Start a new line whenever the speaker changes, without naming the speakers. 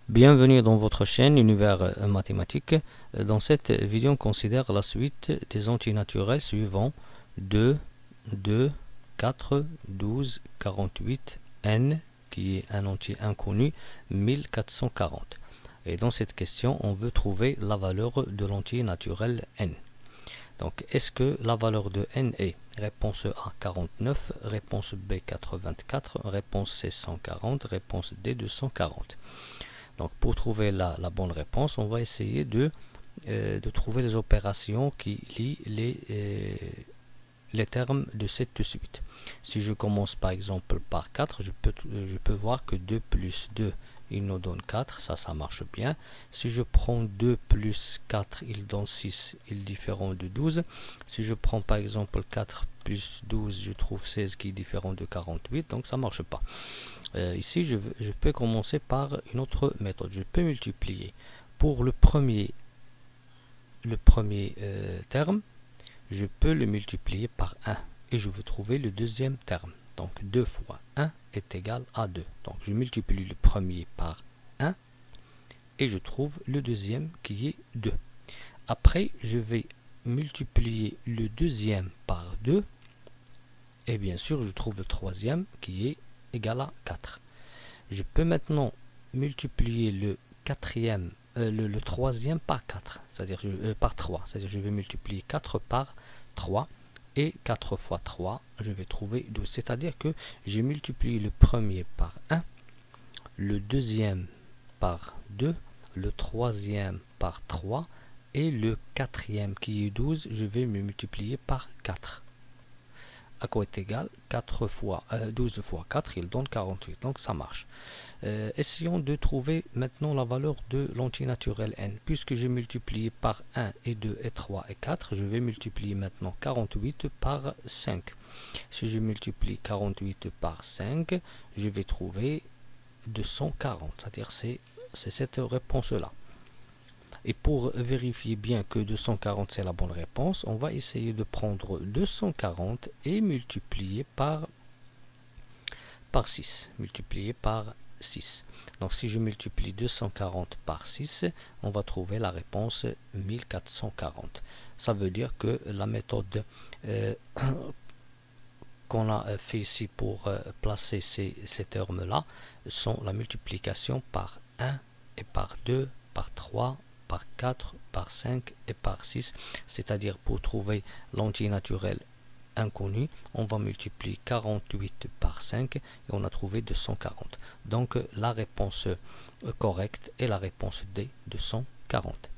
Bienvenue dans votre chaîne Univers Mathématique. Dans cette vidéo, on considère la suite des entiers naturels suivants 2, 2, 4, 12, 48, n, qui est un entier inconnu, 1440. Et dans cette question, on veut trouver la valeur de l'entier naturel n. Donc, est-ce que la valeur de n est réponse A 49, réponse B 84, réponse C 140, réponse D 240. Donc pour trouver la bonne réponse, on va essayer de trouver les opérations qui lient les termes de cette suite. Si je commence par exemple par 4, je peux voir que 2 plus 2, il nous donne 4, ça marche bien. Si je prends 2 plus 4, il donne 6, il est différent de 12. Si je prends par exemple 4 plus 12, je trouve 16 qui est différent de 48, donc ça ne marche pas. Ici, je peux commencer par une autre méthode. Je peux multiplier pour le premier terme, je peux le multiplier par 1 et je veux trouver le deuxième terme. Donc 2 fois 1 est égal à 2. Donc je multiplie le premier par 1 et je trouve le deuxième qui est 2. Après, je vais multiplier le deuxième par 2 et bien sûr, je trouve le troisième qui est égal à 4. Je peux maintenant multiplier le troisième par 4, c'est-à-dire par 3, c'est-à-dire je vais multiplier 4 par 3 et 4 fois 3, je vais trouver 12, c'est-à-dire que j'ai multiplié le premier par 1, le deuxième par 2, le troisième par 3 et le quatrième qui est 12, je vais me multiplier par 4. À quoi est égal 12 fois 4, il donne 48, donc ça marche. Essayons de trouver maintenant la valeur de l'entier naturel n. Puisque j'ai multiplié par 1 et 2 et 3 et 4, je vais multiplier maintenant 48 par 5. Si je multiplie 48 par 5, je vais trouver 240, c'est-à-dire c'est cette réponse-là. Et pour vérifier bien que 240 c'est la bonne réponse, on va essayer de prendre 240 et multiplier par 6. Multiplier par 6. Donc si je multiplie 240 par 6, on va trouver la réponse 1440. Ça veut dire que la méthode qu'on a fait ici pour placer ces termes-là sont la multiplication par 1 et par 2, par 3, par 4, par 5 et par 6, c'est-à-dire pour trouver l'entier naturel inconnu, on va multiplier 48 par 5 et on a trouvé 240. Donc la réponse correcte est la réponse D, 240.